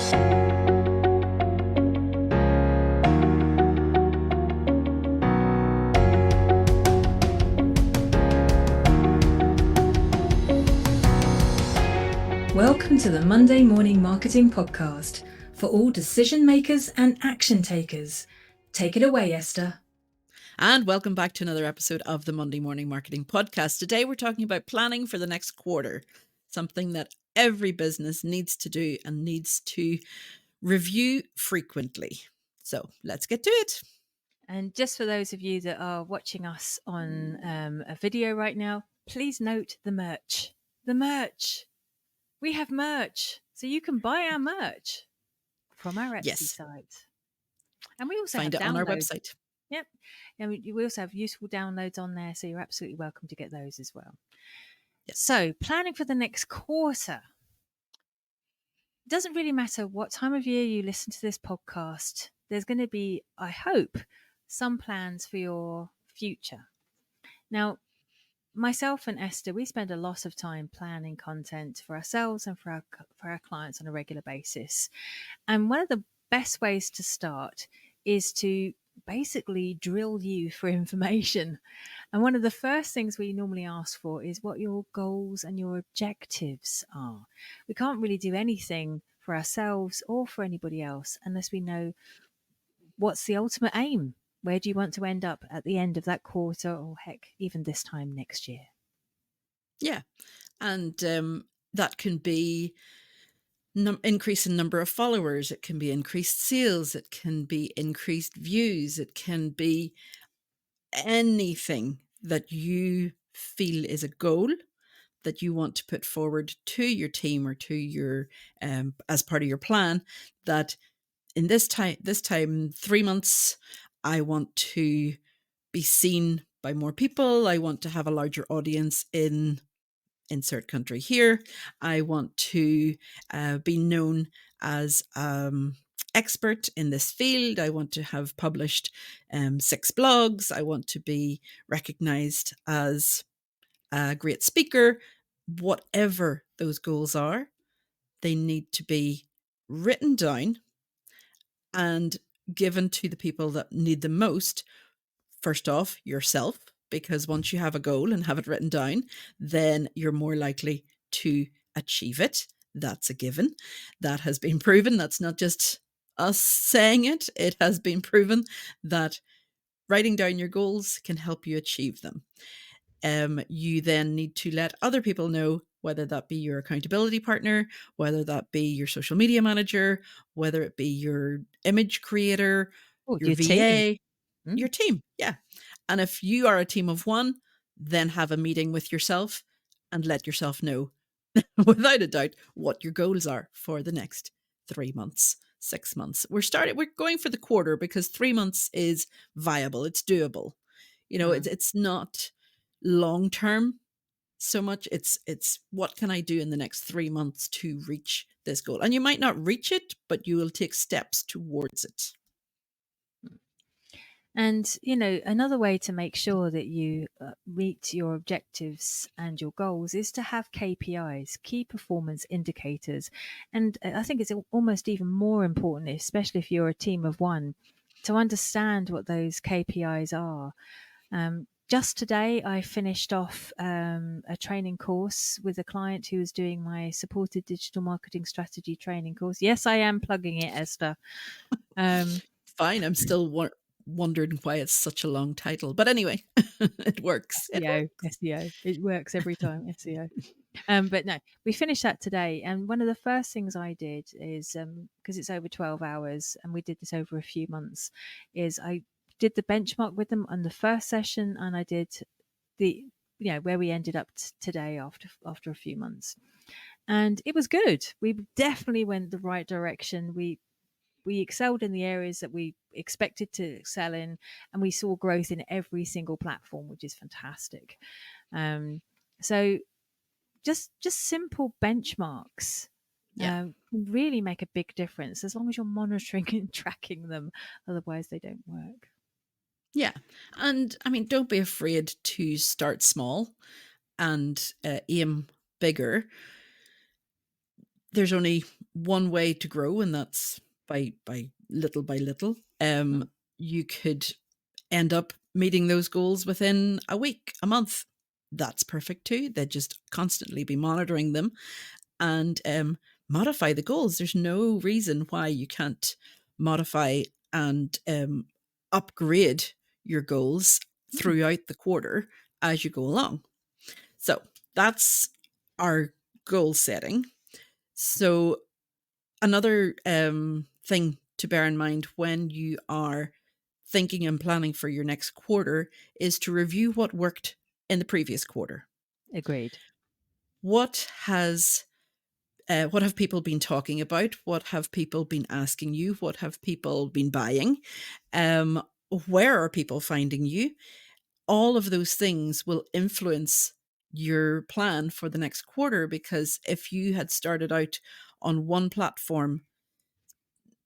Welcome to the Monday Morning Marketing Podcast for all decision makers and action takers. Take it away, Esther. And welcome back to another episode of the Monday Morning Marketing Podcast. Today we're talking about planning for the next quarter, something that every business needs to do and needs to review frequently. So let's get to it. And just for those of you that are watching us on a video right now, please note the merch. The merch. We have merch. So you can buy our merch from our Etsy site. And we also find have it downloads on our website. Yep. And we also have useful downloads on there. So you're absolutely welcome to get those as well. Yes. So planning for the next quarter. It doesn't really matter what time of year you listen to this podcast. There's going to be, I hope, some plans for your future. Now, myself and Esther, we spend a lot of time planning content for ourselves and for our clients on a regular basis. And one of the best ways to start is to basically drill you for information. And one of the first things we normally ask for is what your goals and your objectives are. We can't really do anything for ourselves or for anybody else unless we know what's the ultimate aim. Where do you want to end up at the end of that quarter, or heck, even this time next year? Yeah. And that can be increase in number of followers. It can be increased sales. It can be increased views. It can be anything that you feel is a goal that you want to put forward to your team or to your as part of your plan, that in this time 3 months, I want to be seen by more people. I want to have a larger audience in insert country here. I want to be known as expert in this field. I want to have published 6 blogs. I want to be recognized as a great speaker. Whatever those goals are, they need to be written down and given to the people that need them most. First off, yourself, because once you have a goal and have it written down, then you're more likely to achieve it. That's a given. That has been proven. That's not just us saying it. It has been proven that writing down your goals can help you achieve them. You then need to let other people know, whether that be your accountability partner, whether that be your social media manager, whether it be your image creator, your VA, your team. Yeah. And if you are a team of one, then have a meeting with yourself and let yourself know without a doubt what your goals are for the next 3 months, 6 months. We're going for the quarter because 3 months is viable. It's doable. You know, it's not long term so much. It's what can I do in the next 3 months to reach this goal? And you might not reach it, but you will take steps towards it. And, you know, another way to make sure that you meet your objectives and your goals is to have KPIs, key performance indicators. And I think it's almost even more important, especially if you're a team of one, to understand what those KPIs are. Just today, I finished off a training course with a client who was doing my supported digital marketing strategy training course. Yes, I am plugging it, Esther. Fine. I'm still wondering why it's such a long title. But anyway, it works. SEO. It works every time, SEO. But no, we finished that today. And one of the first things I did is, because it's over 12 hours and we did this over a few months, is I did the benchmark with them on the first session, and I did where we ended up today after a few months. And it was good. We definitely went the right direction. We excelled in the areas that we expected to excel in, and we saw growth in every single platform, which is fantastic. So just simple benchmarks really make a big difference, as long as you're monitoring and tracking them. Otherwise, they don't work. Yeah. And I mean, don't be afraid to start small and aim bigger. There's only one way to grow, and that's by little by little. You could end up meeting those goals within a week, a month. That's perfect too. They'd just constantly be monitoring them and modify the goals. There's no reason why you can't modify and upgrade your goals throughout the quarter as you go along. So that's our goal setting. So another thing to bear in mind when you are thinking and planning for your next quarter is to review what worked in the previous quarter. Agreed. What have people been talking about? What have people been asking you? What have people been buying? Where are people finding you? All of those things will influence your plan for the next quarter, because if you had started out on one platform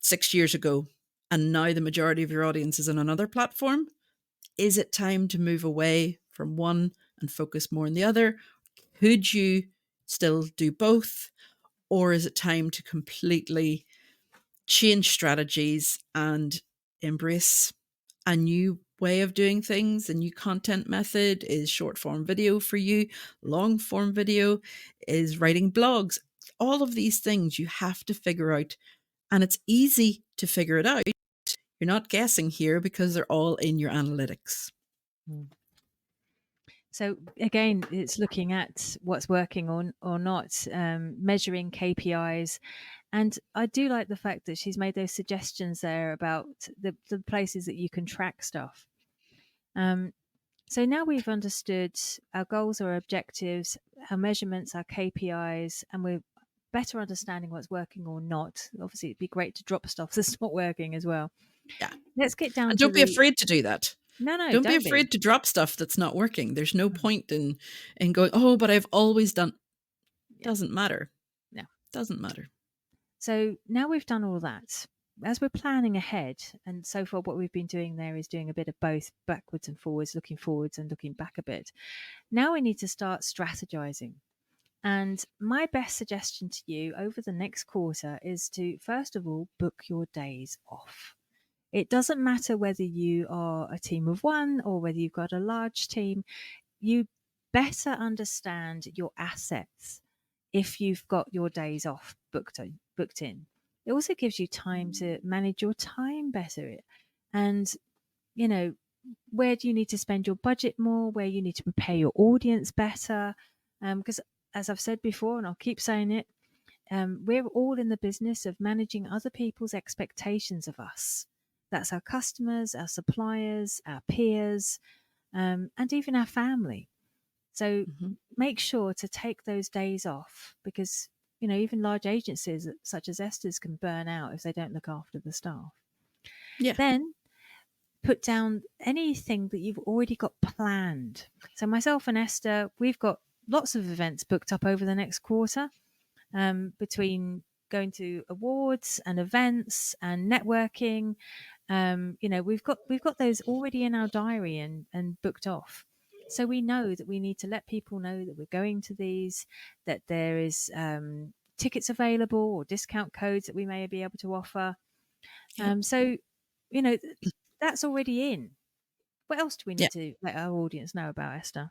6 years ago and now the majority of your audience is on another platform, is it time to move away from one and focus more on the other? Could you still do both? Or is it time to completely change strategies and embrace a new way of doing things, a new content method? Is short form video for you? Long form video? Is writing blogs? All of these things you have to figure out, and it's easy to figure it out. You're not guessing here because they're all in your analytics. So again, it's looking at what's working or not, measuring KPIs. And I do like the fact that she's made those suggestions there about the places that you can track stuff. So now we've understood our goals, our objectives, our measurements, our KPIs, and we're better understanding what's working or not. Obviously, it'd be great to drop stuff that's not working as well. Yeah. Let's get down And to don't be afraid to do that. No, Don't be don't afraid be. to drop stuff that's not working. There's no point in going, oh, but I've always done. Doesn't matter. No. Doesn't matter. So now we've done all that. As we're planning ahead, and so far what we've been doing there is doing a bit of both, backwards and forwards, looking forwards and looking back a bit. Now we need to start strategizing. And my best suggestion to you over the next quarter is to, first of all, book your days off. It doesn't matter whether you are a team of one or whether you've got a large team. You better understand your assets if you've got your days off booked in. It also gives you time to manage your time better. And, you know, where do you need to spend your budget more? Where you need to prepare your audience better? Because as I've said before, and I'll keep saying it, we're all in the business of managing other people's expectations of us. That's our customers, our suppliers, our peers, and even our family. So make sure to take those days off, because, you know, even large agencies such as Esther's can burn out if they don't look after the staff. Yeah. Then put down anything that you've already got planned. So myself and Esther, we've got lots of events booked up over the next quarter, between going to awards and events and networking. You know, we've got those already in our diary and booked off. So we know that we need to let people know that we're going to these, that there is tickets available or discount codes that we may be able to offer. Yep. So, you know, that's already in. What else do we Yeah. need to let our audience know about, Esther?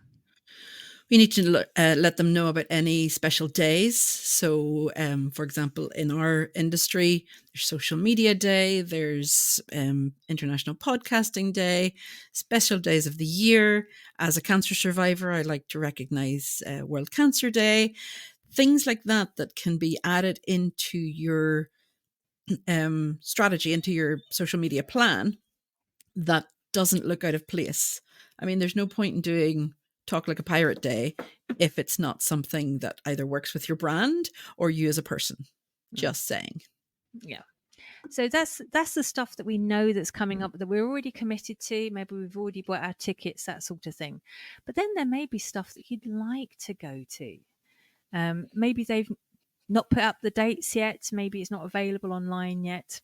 We need to let them know about any special days. So, for example, in our industry, there's Social Media Day, there's International Podcasting Day, special days of the year. As a cancer survivor, I like to recognize World Cancer Day, things like that that can be added into your strategy, into your social media plan, that doesn't look out of place. I mean, there's no point in doing Talk Like a Pirate Day if it's not something that either works with your brand or you as a person. Just saying. Yeah. So that's the stuff that we know that's coming up, that we're already committed to. Maybe we've already bought our tickets, that sort of thing. But then there may be stuff that you'd like to go to. Maybe they've not put up the dates yet. Maybe it's not available online yet.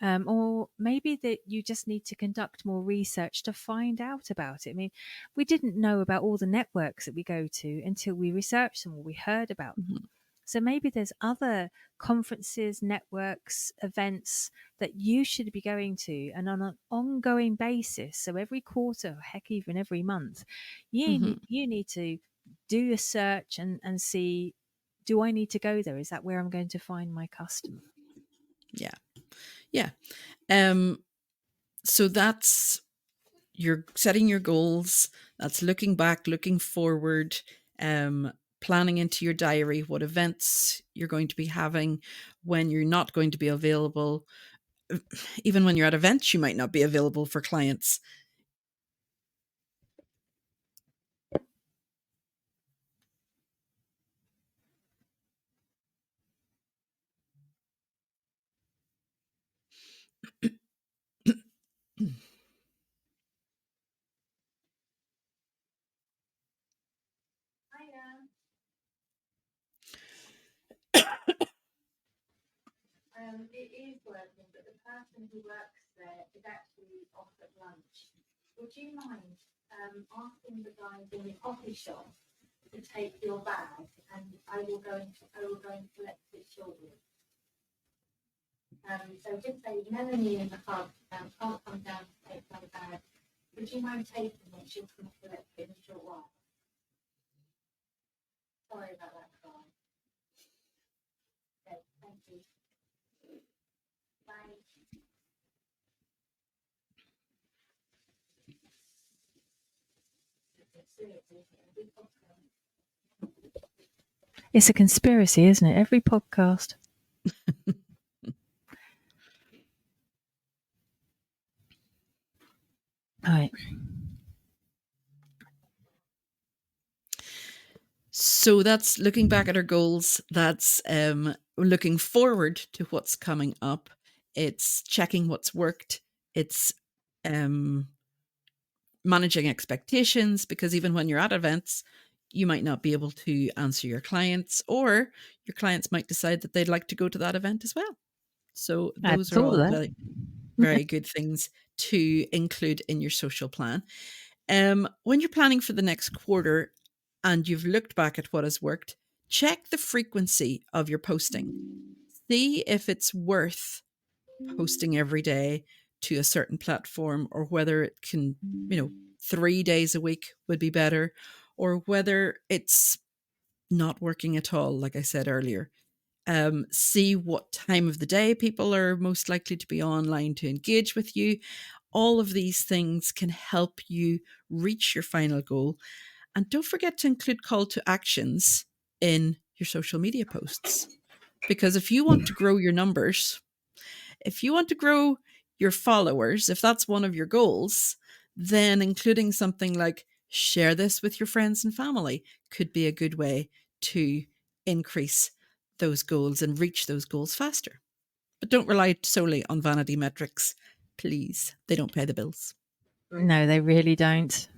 Or maybe that you just need to conduct more research to find out about it. I mean, we didn't know about all the networks that we go to until we researched them or we heard about them. So maybe there's other conferences, networks, events that you should be going to, and on an ongoing basis. So every quarter, heck, even every month, Mm-hmm. you need to do a search and see, do I need to go there? Is that where I'm going to find my customer? Yeah. Yeah. So that's you're setting your goals. That's looking back, looking forward, planning into your diary what events you're going to be having, when you're not going to be available. Even when you're at events, you might not be available for clients. It is working, but the person who works there is actually off at lunch. Would you mind asking the guys in the coffee shop to take your bag, and I will go and collect it shortly. So just say Melanie in the hub can't come down to take my bag. Would you mind taking it? She'll come collect it in a short while. Sorry about that, guy. Okay, thank you. Bye. It's a conspiracy, isn't it? Every podcast. Right. So that's looking back at our goals. That's looking forward to what's coming up. It's checking what's worked. It's um, managing expectations, because even when you're at events, you might not be able to answer your clients, or your clients might decide that they'd like to go to that event as well. So I hadn't those are thought of all that. very, very good things to include in your social plan. When you're planning for the next quarter and you've looked back at what has worked, check the frequency of your posting. See if it's worth posting every day to a certain platform, or whether it can, 3 days a week would be better, or whether it's not working at all, like I said earlier. See what time of the day people are most likely to be online to engage with you. All of these things can help you reach your final goal. And don't forget to include call to actions in your social media posts. Because if you want to grow your numbers, if you want to grow your followers, if that's one of your goals, then including something like share this with your friends and family could be a good way to increase those goals and reach those goals faster. But don't rely solely on vanity metrics, please. They don't pay the bills. No, they really don't.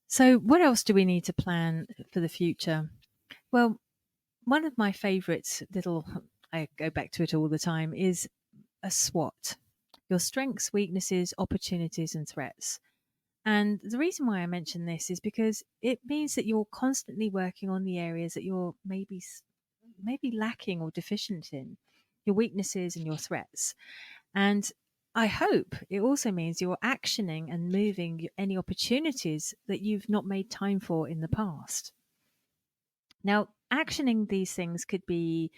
So, what else do we need to plan for the future? Well, one of my favourites, I go back to it all the time, is a SWOT: your strengths, weaknesses, opportunities, and threats. And the reason why I mention this is because it means that you're constantly working on the areas that you're maybe lacking or deficient in, your weaknesses and your threats. And I hope it also means you're actioning and moving any opportunities that you've not made time for in the past. Now, actioning these things could be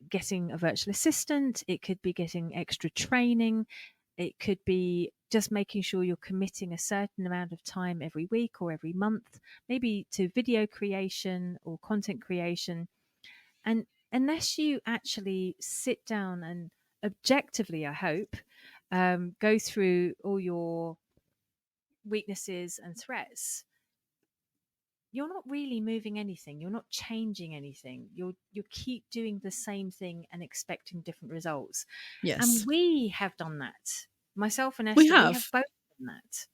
getting a virtual assistant, it could be getting extra training, it could be just making sure you're committing a certain amount of time every week or every month, maybe to video creation or content creation. And unless you actually sit down and objectively, I hope, go through all your weaknesses and threats, you're not really moving anything. You're not changing anything. You keep doing the same thing and expecting different results. And Yes, we have done that. Myself and we Esther, we have have. both done that.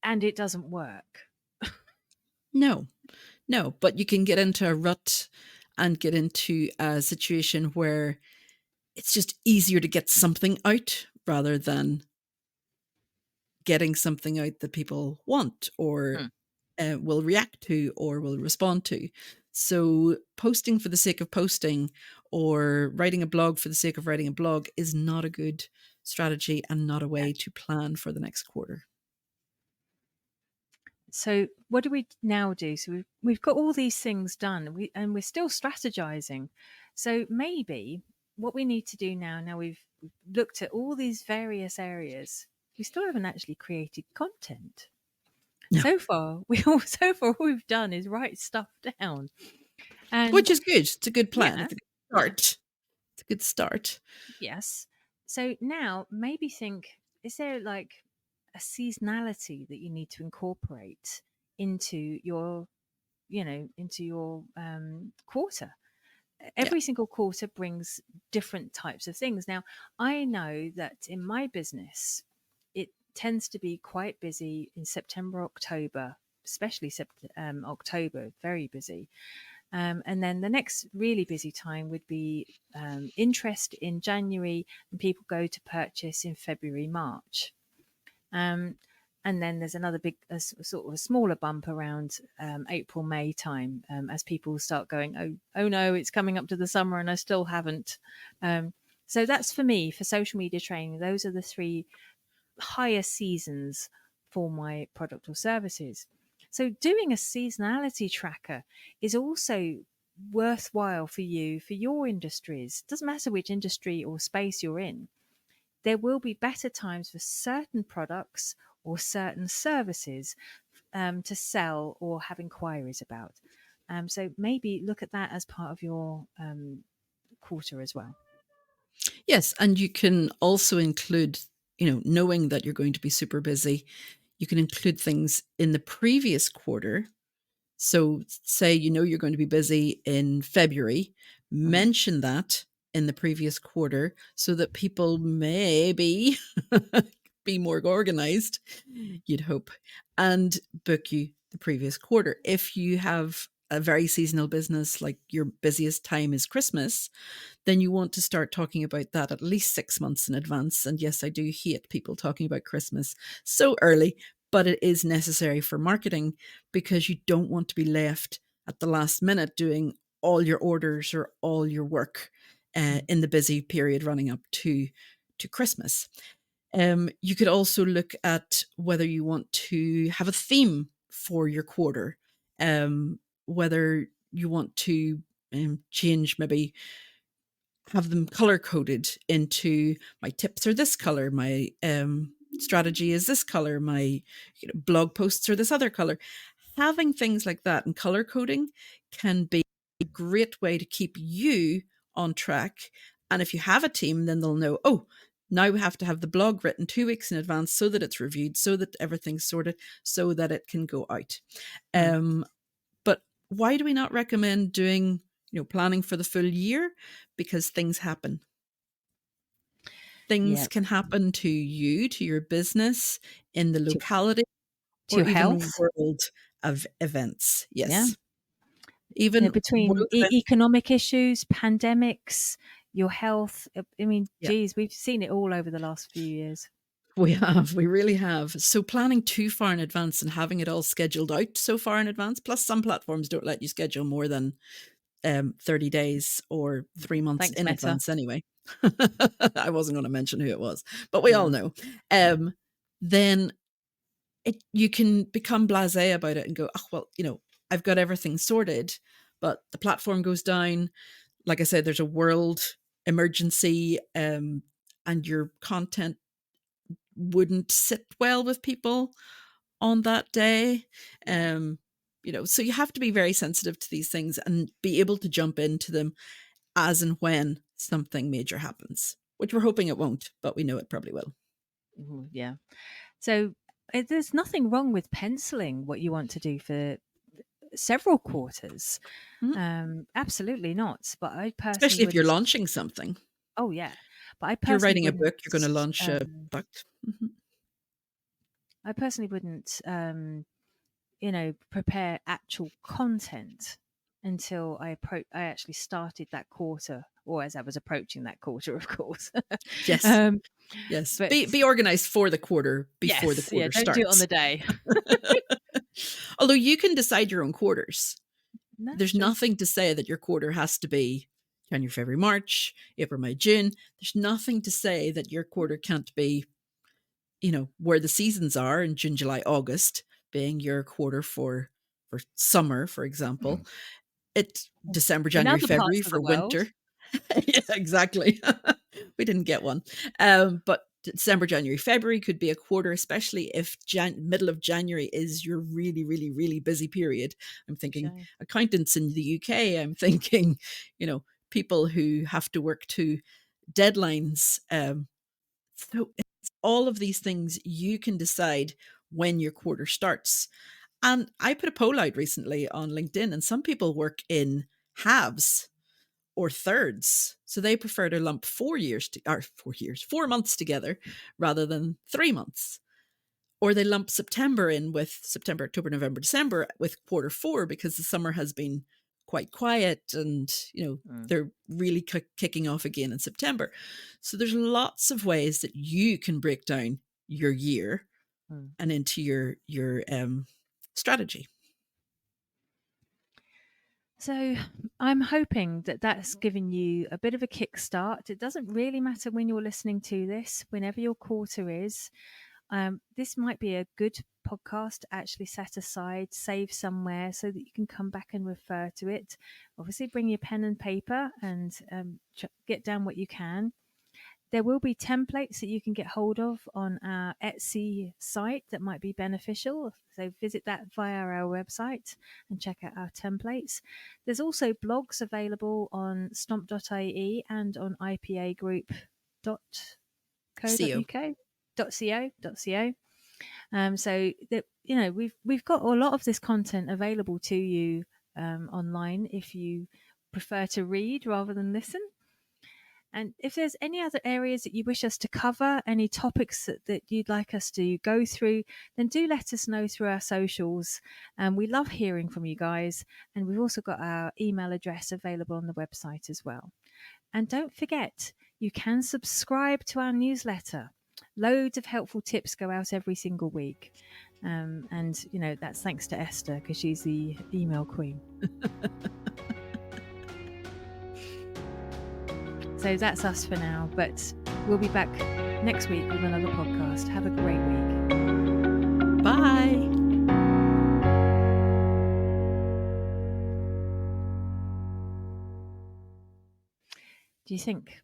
And it doesn't work. No, no, but you can get into a rut and get into a situation where it's just easier to get something out rather than getting something out that people want, or Hmm. will react to, or will respond to. So posting for the sake of posting or writing a blog for the sake of writing a blog is not a good strategy and not a way to plan for the next quarter. So what do we now do? So we've got all these things done, and we're still strategizing. So maybe what we need to do now we've looked at all these various areas, we still haven't actually created content. No. So far, all we've done is write stuff down, and Which is good. It's a good plan. yeah, It's a good start. It's a good start. yes. So now maybe think: is there like a seasonality that you need to incorporate into your quarter? Yeah. Every single quarter brings different types of things. Now, I know that in my business, it tends to be quite busy in September, October, especially October, very busy. And then the next really busy time would be interest in January, and people go to purchase in February, March. Um, and then there's another big, sort of a smaller bump around April, May time, as people start going, oh no, it's coming up to the summer and I still haven't. So that's for me, for social media training. Those are the three higher seasons for my product or services. So doing a seasonality tracker is also worthwhile for you, for your industries. Doesn't matter which industry or space you're in. There will be better times for certain products or certain services to sell or have inquiries about. So maybe look at that as part of your quarter as well. Yes. And you can also include, knowing that you're going to be super busy, you can include things in the previous quarter. So say, you're going to be busy in February, mention that in the previous quarter so that people maybe be more organized, you'd hope, and book you the previous quarter. If you have a very seasonal business, like your busiest time is Christmas, then you want to start talking about that at least 6 months in advance. And yes, I do hate people talking about Christmas so early, but it is necessary for marketing because you don't want to be left at the last minute doing all your orders or all your work in the busy period running up to Christmas. You could also look at whether you want to have a theme for your quarter, whether you want to change, maybe have them color coded into my tips are this color, my strategy is this color, my blog posts are this other color. Having things like that and color coding can be a great way to keep you on track. And if you have a team, then they'll know, oh, now we have to have the blog written 2 weeks in advance so that it's reviewed, so that everything's sorted, so that it can go out. But why do we not recommend doing, planning for the full year? Because things happen. Things can happen to you, to your business, in the locality, to or your even health. world of events. Yes. Yeah. Even between economic issues, pandemics, your health. I mean, geez, we've seen it all over the last few years. We really have. So planning too far in advance and having it all scheduled out so far in advance, plus some platforms don't let you schedule more than 30 days or 3 months Thanks, in Meta. advance anyway. I wasn't going to mention who it was, but we all know. Then you can become blasé about it and go, oh, well, I've got everything sorted, but the platform goes down. Like I said, there's a world emergency and your content wouldn't sit well with people on that day. So you have to be very sensitive to these things and be able to jump into them as and when something major happens, which we're hoping it won't, but we know it probably will. Yeah. So there's nothing wrong with penciling what you want to do for several quarters. Absolutely not. But I personally, especially if you're launching something. Oh yeah, but I personally, you're writing a book, you're going to launch a book. I personally wouldn't, prepare actual content until I actually started that quarter, or as I was approaching that quarter, of course. Yes. Yes. But be organized for the quarter before the quarter don't starts. do it on the day. Although you can decide your own quarters. No, There's sure. nothing to say that your quarter has to be January, February, March, April, May, June. There's nothing to say that your quarter can't be, where the seasons are in June, July, August, being your quarter for summer, for example. It's December, In January, other February parts of the for world, winter. Yeah, exactly. We didn't get one. But December, January, February could be a quarter, especially if middle of January is your really, really, really busy period. I'm thinking shame. accountants in the UK. I'm thinking, people who have to work to deadlines. So it's all of these things you can decide when your quarter starts. And I put a poll out recently on LinkedIn, and some people work in halves or thirds. So they prefer to lump 4 months together rather than 3 months. Or they lump September in with September, October, November, December with quarter four because the summer has been quite quiet and, Mm, they're really kicking off again in September. So there's lots of ways that you can break down your year mm. and into your strategy. So I'm hoping that that's given you a bit of a kickstart. It doesn't really matter when you're listening to this, whenever your quarter is. This might be a good podcast to actually set aside, save somewhere so that you can come back and refer to it. Obviously, bring your pen and paper and get down what you can. There will be templates that you can get hold of on our Etsy site that might be beneficial. So visit that via our website and check out our templates. There's also blogs available on stomp.ie and on CO. ipagroup.co.uk. So that we've got a lot of this content available to you online if you prefer to read rather than listen. And if there's any other areas that you wish us to cover, any topics that you'd like us to go through, then do let us know through our socials. We love hearing from you guys. And we've also got our email address available on the website as well. And don't forget, you can subscribe to our newsletter. Loads of helpful tips go out every single week. And, that's thanks to Esther because she's the email queen. So that's us for now, but we'll be back next week with another podcast. Have a great week. Bye. Do you think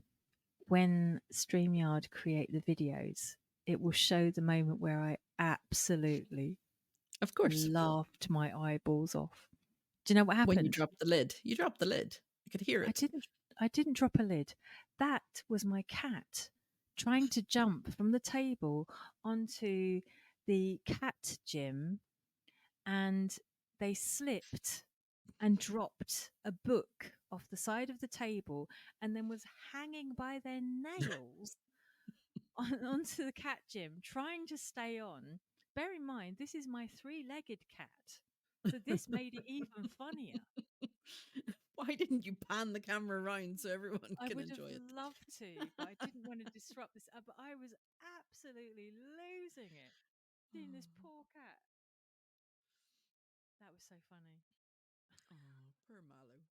when StreamYard create the videos, it will show the moment where I absolutely Of course. laughed my eyeballs off? Do you know what When you happened? drop the lid. You drop the lid. I could hear I it. didn't I didn't drop a lid. That was my cat trying to jump from the table onto the cat gym, and they slipped and dropped a book off the side of the table and then was hanging by their nails onto the cat gym trying to stay on. Bear in mind, this is my three-legged cat. So this made it even funnier. Why didn't you pan the camera around so everyone I can would have enjoy it? loved to, but I didn't want to disrupt this. But I was absolutely losing it. Seeing this poor cat. That was so funny. Oh, poor Mallow.